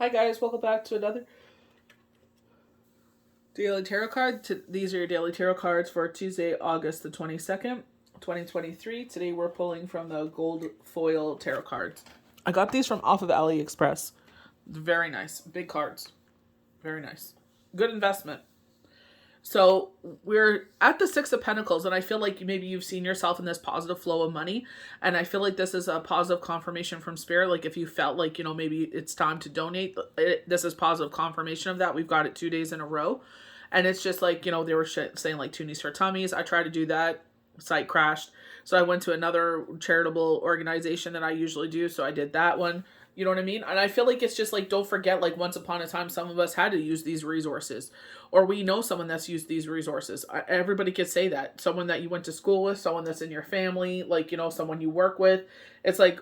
Hi guys, welcome back to another daily tarot card. These are your daily tarot cards for Tuesday, August the 22nd, 2023. Today we're pulling from the gold foil tarot cards. I got these from off of AliExpress. Very nice. Big cards. Very nice. Good investment. So we're at the Six of Pentacles, and I feel like maybe you've seen yourself in this positive flow of money, and I feel like this is a positive confirmation from Spirit. Like if you felt like, maybe it's time to donate, this is positive confirmation of that. We've got it 2 days in a row, and it's just like, they were saying like toonies for tummies. I tried to do that, site crashed. So I went to another charitable organization that I usually do, so I did that one. You know what I mean? And I feel like it's just like, don't forget, like once upon a time, some of us had to use these resources, or we know someone that's used these resources. Everybody could say that. Someone that you went to school with, someone that's in your family, like, someone you work with. It's like,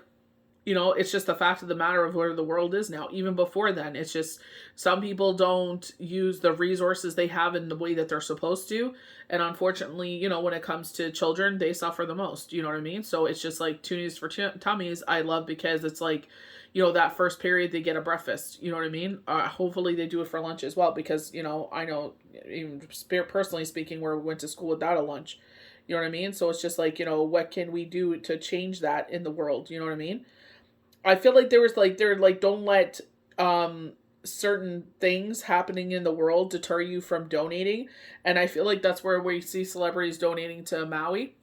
it's just the fact of the matter of where the world is now. Even before then, it's just some people don't use the resources they have in the way that they're supposed to. And unfortunately, when it comes to children, they suffer the most. You know what I mean? So it's just like toonies for tummies. I love because it's like, that first period they get a breakfast. You know what I mean? Hopefully they do it for lunch as well because, I know, even personally speaking, where we went to school without a lunch. You know what I mean? So it's just like, what can we do to change that in the world? You know what I mean? I feel like don't let certain things happening in the world deter you from donating. And I feel like that's where we see celebrities donating to Maui.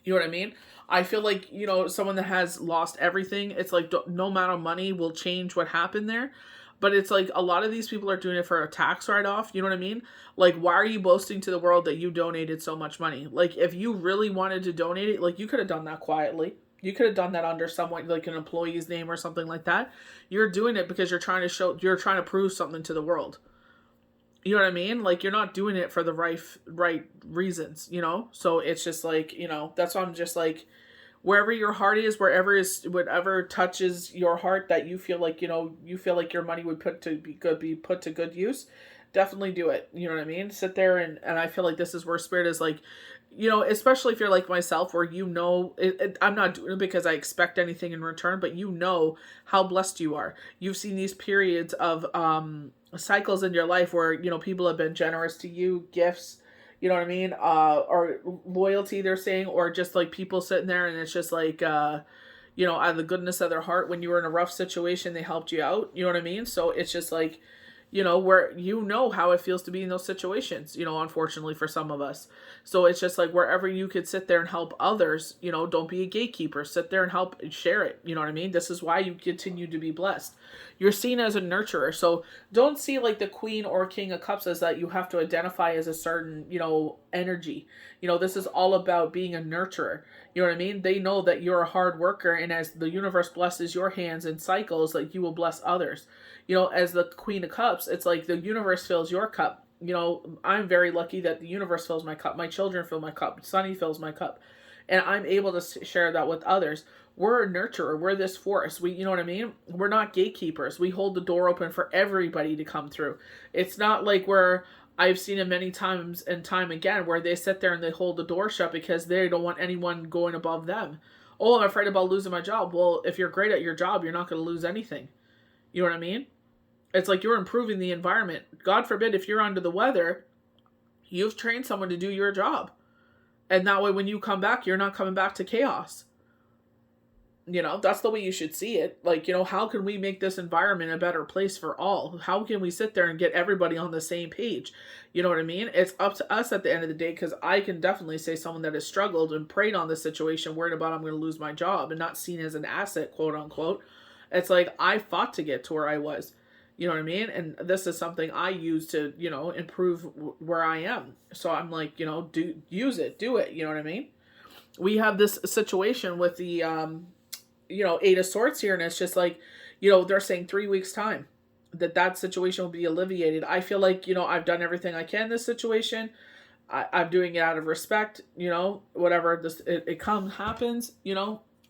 You know what I mean? I feel like, someone that has lost everything, it's like no amount of money will change what happened there. But it's like a lot of these people are doing it for a tax write-off. You know what I mean? Like, why are you boasting to the world that you donated so much money? Like, if you really wanted to donate it, like, you could have done that quietly. You could have done that under someone, like an employee's name or something like that. You're doing it because you're trying to prove something to the world. You know what I mean? Like, you're not doing it for the right reasons, So it's just like, that's why I'm just like, wherever your heart is, whatever touches your heart that you feel like, your money would be put to good use, definitely do it. You know what I mean? Sit there and I feel like this is where Spirit is like, especially if you're like myself, where I'm not doing it because I expect anything in return, but how blessed you are. You've seen these periods of cycles in your life where people have been generous to you, gifts, you know what I mean, or loyalty, they're saying, or just like people sitting there and it's just like out of the goodness of their heart, when you were in a rough situation, they helped you out. You know what I mean? So it's just like, where how it feels to be in those situations, unfortunately for some of us. So it's just like wherever you could sit there and help others, don't be a gatekeeper. Sit there and help share it. You know what I mean? This is why you continue to be blessed. You're seen as a nurturer. So don't see like the Queen or King of Cups as that you have to identify as a certain, energy. This is all about being a nurturer. You know what I mean? They know that you're a hard worker, and as the universe blesses your hands in cycles, like you will bless others. As the Queen of Cups, it's like the universe fills your cup. I'm very lucky that the universe fills my cup. My children fill my cup. Sunny fills my cup. And I'm able to share that with others. We're a nurturer. We're this force. You know what I mean? We're not gatekeepers. We hold the door open for everybody to come through. It's not like I've seen it many times and time again where they sit there and they hold the door shut because they don't want anyone going above them. Oh, I'm afraid about losing my job. Well, if you're great at your job, you're not going to lose anything. You know what I mean? It's like you're improving the environment. God forbid if you're under the weather, you've trained someone to do your job. And that way when you come back, you're not coming back to chaos. That's the way you should see it. Like, how can we make this environment a better place for all? How can we sit there and get everybody on the same page? You know what I mean? It's up to us at the end of the day, because I can definitely say someone that has struggled and prayed on this situation, worried about I'm going to lose my job and not seen as an asset, quote unquote. It's like I fought to get to where I was. You know what I mean? And this is something I use to, improve where I am. So I'm like, use it, do it. You know what I mean? We have this situation with the, Eight of Swords here. And it's just like, they're saying 3 weeks time that situation will be alleviated. I feel like, I've done everything I can in this situation. I'm doing it out of respect, whatever it happens,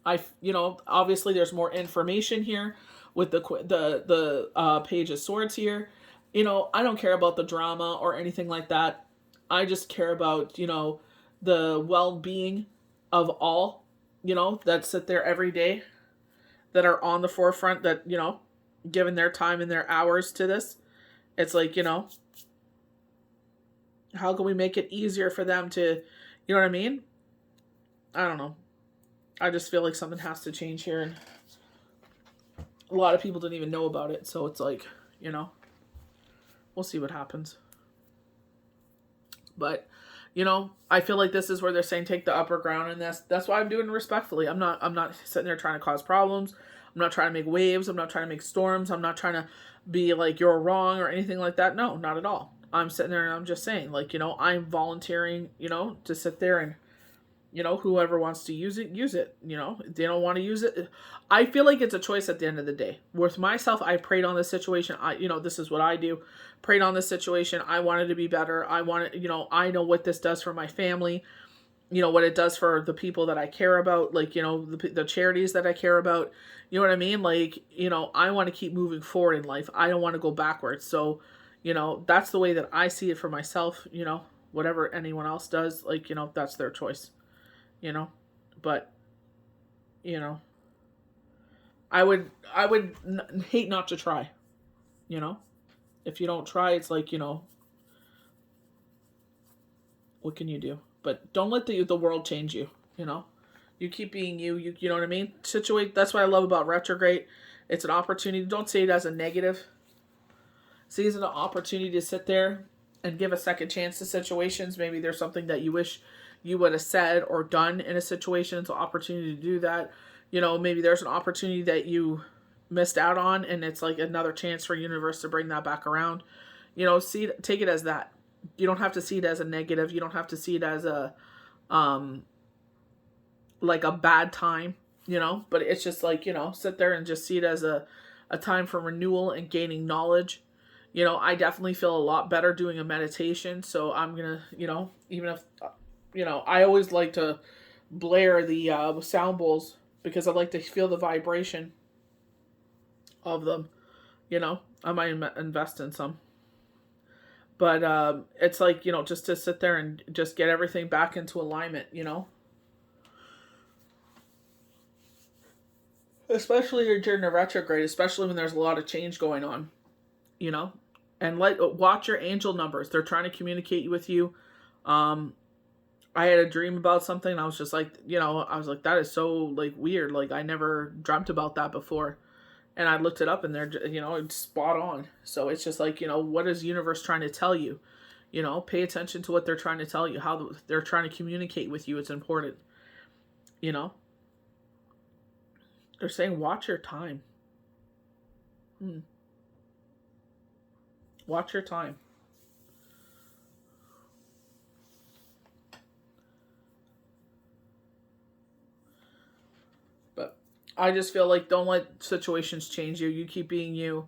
obviously there's more information here with the Page of Swords here. I don't care about the drama or anything like that. I just care about, the well-being of all, that sit there every day, that are on the forefront, that, given their time and their hours to this. It's like, you know, how can we make it easier for them to, you know what I mean? I don't know. I just feel like something has to change here, and a lot of people didn't even know about it. So it's like, you know, we'll see what happens. But, you know, I feel like this is where they're saying take the upper ground, and that's why I'm doing it respectfully. I'm not sitting there trying to cause problems. I'm not trying to make waves. I'm not trying to make storms. I'm not trying to be like you're wrong or anything like that. No, not at all. I'm sitting there and I'm just saying, like, you know, I'm volunteering, you know, to sit there and, you know, whoever wants to use it, use it. You know, if they don't want to use it, I feel like it's a choice at the end of the day. With myself, I prayed on this situation. You know, this is what I do. Prayed on this situation. I wanted to be better. I wanted, you know, I know what this does for my family. You know, what it does for the people that I care about, like, you know, the charities that I care about. You know what I mean? Like, you know, I want to keep moving forward in life. I don't want to go backwards. So, you know, that's the way that I see it for myself. You know, whatever anyone else does, like, you know, that's their choice. You know, but, you know, I would hate not to try. You know, if you don't try, it's like, you know, what can you do? But don't let the world change you, you know? You keep being you, you know what I mean? That's what I love about retrograde. It's an opportunity. Don't see it as a negative. See it as an opportunity to sit there and give a second chance to situations. Maybe there's something that you wish you would have said or done in a situation. It's an opportunity to do that. You know, maybe there's an opportunity that you missed out on, and it's like another chance for universe to bring that back around. You know, take it as that. You don't have to see it as a negative. You don't have to see it as a, like a bad time, you know, but it's just like, you know, sit there and just see it as a time for renewal and gaining knowledge. You know, I definitely feel a lot better doing a meditation. So I'm going to, you know, even if, you know, I always like to blare the sound bowls because I like to feel the vibration of them. You know, I might invest in some. But it's like, you know, just to sit there and just get everything back into alignment, you know. Especially during the retrograde, especially when there's a lot of change going on, you know. And watch your angel numbers. They're trying to communicate with you. I had a dream about something, and I was just like, you know, I was like, that is so, like, weird. Like, I never dreamt about that before. And I looked it up, and they're, you know, it's spot on. So it's just like, you know, what is the universe trying to tell you? You know, pay attention to what they're trying to tell you, how they're trying to communicate with you. It's important. You know, they're saying, watch your time. Watch your time. But I just feel like don't let situations change you. You keep being you.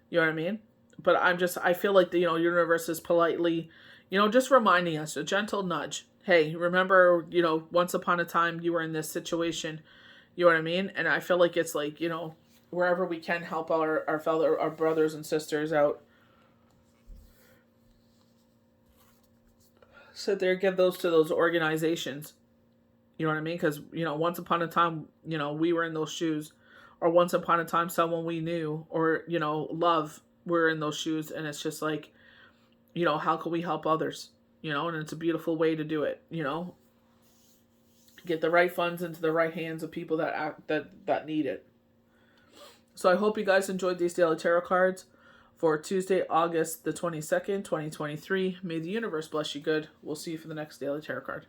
You know what I mean? But I feel like the, you know, universe is politely, you know, just reminding us, a gentle nudge. Hey, remember, you know, once upon a time you were in this situation. You know what I mean? And I feel like it's like, you know, wherever we can help our brothers and sisters out. Sit there, give those to those organizations. You know what I mean? Because, you know, once upon a time, you know, we were in those shoes. Or once upon a time, someone we knew or, you know, love, were in those shoes. And it's just like, you know, how can we help others? You know, and it's a beautiful way to do it, you know. Get the right funds into the right hands of people that need it. So I hope you guys enjoyed these daily tarot cards for Tuesday, August the 22nd, 2023. May the universe bless you good. We'll see you for the next daily tarot card.